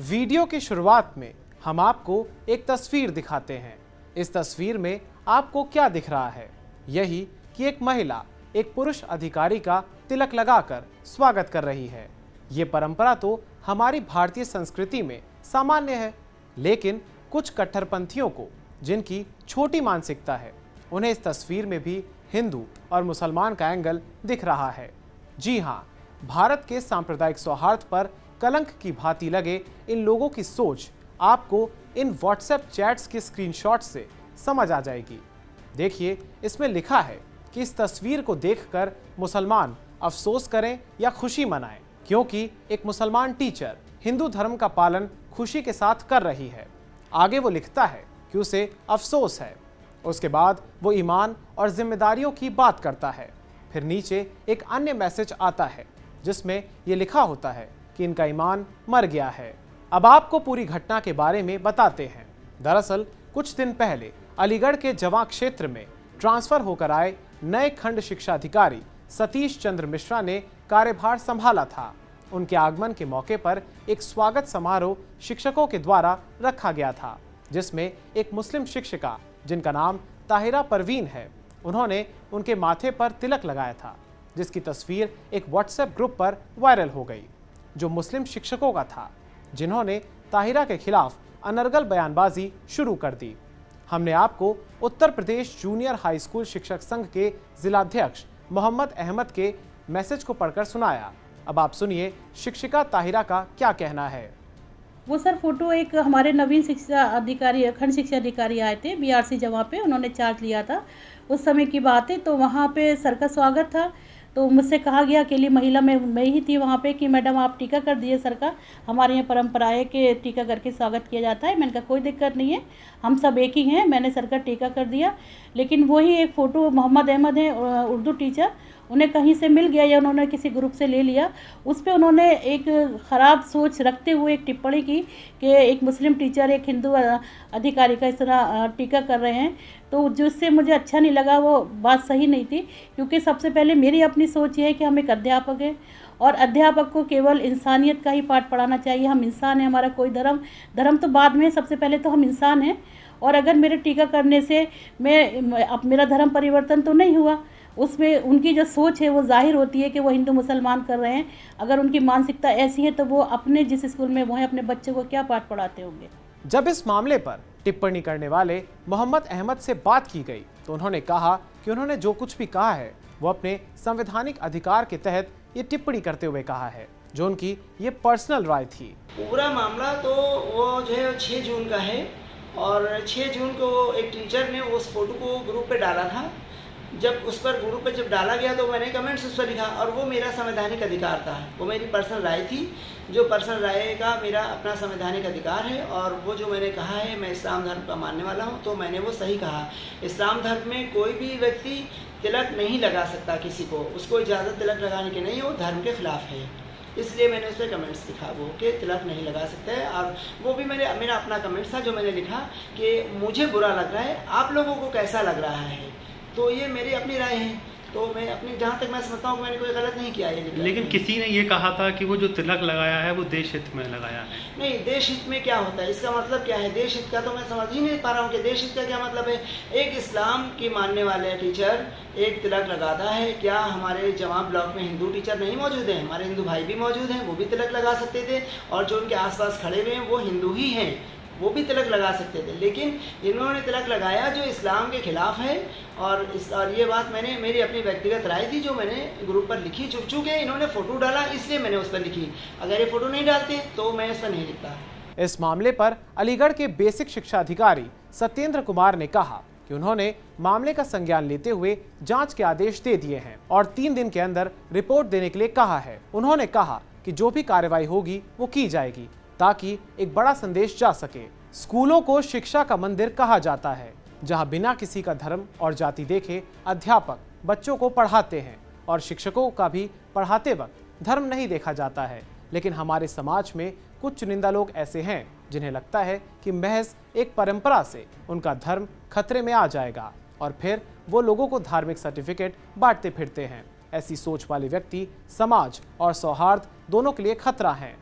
Video की शुरुआत में हम आपको एक तस्वीर दिखाते हैं। इस तस्वीर में आपको क्या दिख रहा है? यही कि एक महिला एक पुरुष अधिकारी का तिलक लगाकर स्वागत कर रही है। ये परंपरा तो हमारी भारतीय संस्कृति में सामान्य है, लेकिन कुछ कट्टरपंथियों को, जिनकी छोटी मानसिकता है, उन्हें इस तस्वीर में भी हिंदू और मुसलमान का एंगल दिख रहा है। जी हाँ, भारत के सांप्रदायिक सौहार्द पर कलंक की भांति लगे इन लोगों की सोच आपको इन व्हाट्सएप चैट्स के स्क्रीनशॉट से समझ आ जाएगी। देखिए, इसमें लिखा है कि इस तस्वीर को देखकर मुसलमान अफसोस करें या खुशी मनाएं, क्योंकि एक मुसलमान टीचर हिंदू धर्म का पालन खुशी के साथ कर रही है। आगे वो लिखता है कि उसे अफसोस है। उसके बाद वो ईमान और जिम्मेदारियों की बात करता है। फिर नीचे एक अन्य मैसेज आता है जिसमें ये लिखा होता है कि इनका ईमान मर गया है। अब आपको पूरी घटना के बारे में बताते हैं। दरअसल कुछ दिन पहले अलीगढ़ के जवां क्षेत्र में ट्रांसफर होकर आए नए खंड शिक्षा अधिकारी सतीश चंद्र मिश्रा ने कार्यभार संभाला था। उनके आगमन के मौके पर एक स्वागत समारोह शिक्षकों के द्वारा रखा गया था, जिसमें एक मुस्लिम शिक्षिका, जिनका नाम ताहिरा परवीन है, उन्होंने उनके माथे पर तिलक लगाया था, जिसकी तस्वीर एक व्हाट्सएप ग्रुप पर वायरल हो गई, जो मुस्लिम शिक्षकों का था, जिन्होंने ताहिरा के खिलाफ अनर्गल बयानबाजी शुरू कर दी। हमने आपको Uttar Pradesh junior high school शिक्षक संघ के जिलाध्यक्ष मोहम्मद अहमद के मैसेज को पढ़कर सुनाया। अब आप सुनिए शिक्षिका ताहिरा का क्या कहना है। वो सर फोटो एक हमारे नवीन शिक्षा अधिकारी, खंड शिक्षा अधिकारी आए थे बीआरसी जवां पे, उन्होंने चार्ज लिया था। उस समय की बात है, तो वहाँ पे सर का स्वागत था। तो मुझसे कहा गया, अकेली महिला मैं ही थी वहाँ पे, कि मैडम आप टीका कर दिए सर का। हमारे यहाँ परंपरा है कि टीका करके स्वागत किया जाता है। मैंने कहा कोई दिक्कत नहीं है, हम सब एक ही हैं। मैंने सर का टीका कर दिया। लेकिन वही एक फ़ोटो मोहम्मद अहमद है, उर्दू टीचर, उन्हें कहीं से मिल गया या उन्होंने किसी ग्रुप से ले लिया। उस पर उन्होंने एक ख़राब सोच रखते हुए एक टिप्पणी की कि एक मुस्लिम टीचर एक हिंदू अधिकारी का इस तरह टीका कर रहे हैं। तो जिससे मुझे अच्छा नहीं लगा, वो बात सही नहीं थी। क्योंकि सबसे पहले मेरी अपनी सोच ये है कि हम एक अध्यापक हैं और अध्यापक को केवल इंसानियत का ही पाठ पढ़ाना चाहिए। हम इंसान हैं, हमारा कोई धर्म तो बाद में, सबसे पहले तो हम इंसान हैं। और अगर मेरे टीका करने से मेरा धर्म परिवर्तन तो नहीं हुआ, उसमें उनकी जो सोच है वो जाहिर होती है कि वो हिंदू मुसलमान कर रहे हैं। अगर उनकी मानसिकता ऐसी है तो वो अपने जिस स्कूल में वो हैं, अपने बच्चों को क्या पाठ पढ़ाते होंगे। जब इस मामले पर टिप्पणी करने वाले मोहम्मद अहमद से बात की गई तो उन्होंने कहा कि उन्होंने जो कुछ भी कहा है वो अपने संवैधानिक अधिकार के तहत ये टिप्पणी करते हुए कहा है, जो उनकी ये पर्सनल राय थी। पूरा मामला तो वो जो है 6 जून का है और 6 जून को एक टीचर ने उस फोटो को ग्रुप पे डाला था। जब उस पर ग्रुप पे जब डाला गया तो मैंने कमेंट्स उस पर लिखा, और वो मेरा संवैधानिक अधिकार था। वो मेरी पर्सनल राय थी, जो पर्सनल राय का मेरा अपना संवैधानिक अधिकार है। और वो जो मैंने कहा है, मैं इस्लाम धर्म का मानने वाला हूँ, तो मैंने वो सही कहा। इस्लाम धर्म में कोई भी व्यक्ति तिलक नहीं लगा सकता किसी को, उसको इजाज़त तिलक लगाने की नहीं है, वो धर्म के खिलाफ है। इसलिए मैंने उस पर कमेंट्स लिखा वो कि तिलक नहीं लगा सकते हैं। और वो भी मेरा अपना कमेंट्स था जो मैंने लिखा कि मुझे बुरा लग रहा है, आप लोगों को कैसा लग रहा है। तो ये मेरी अपनी राय है, तो मैं अपनी जहाँ तक मैं समझता हूँ मैंने कोई गलत नहीं किया है। लेकिन किसी ने ये कहा था कि वो जो तिलक लगाया है वो देश हित में लगाया है। नहीं, देश हित में क्या होता है, इसका मतलब क्या है? देश हित का तो मैं समझ ही नहीं पा रहा हूँ कि देश हित का क्या मतलब है। एक इस्लाम की मानने वाले टीचर एक तिलक लगाता है। क्या हमारे जवां ब्लॉक में हिंदू टीचर नहीं मौजूद हैं? हमारे हिंदू भाई भी मौजूद हैं, वो भी तिलक लगा सकते थे। और जो उनके आसपास खड़े हुए हैं वो हिंदू ही हैं, वो भी तिलक लगा सकते थे। लेकिन इन्होंने तिलक लगाया जो इस्लाम के खिलाफ है। और ये बात मैंने मेरी अपनी व्यक्तिगत राय थी, जो मैंने ग्रुप पर लिखी। चूँकि इन्होंने फ़ोटो डाला इसलिए मैंने उस पर लिखी। अगर ये फ़ोटो नहीं डालते तो मैं उस पर नहीं लिखता। इस मामले पर अलीगढ़ के बेसिक शिक्षा अधिकारी सत्येंद्र कुमार ने कहा कि उन्होंने मामले का संज्ञान लेते हुए जांच के आदेश दे दिए हैं और 3 दिन के अंदर रिपोर्ट देने के लिए कहा है। उन्होंने कहा कि जो भी कार्रवाई होगी वो की जाएगी, ताकि एक बड़ा संदेश जा सके। स्कूलों को शिक्षा का मंदिर कहा जाता है, जहां बिना किसी का धर्म और जाति देखे अध्यापक बच्चों को पढ़ाते हैं, और शिक्षकों का भी पढ़ाते वक्त धर्म नहीं देखा जाता है। लेकिन हमारे समाज में कुछ चुनिंदा लोग ऐसे हैं जिन्हें लगता है कि महज एक परंपरा से उनका धर्म खतरे में आ जाएगा, और फिर वो लोगों को धार्मिक सर्टिफिकेट बांटते फिरते हैं। ऐसी सोच वाले व्यक्ति समाज और सौहार्द दोनों के लिए खतरा हैं।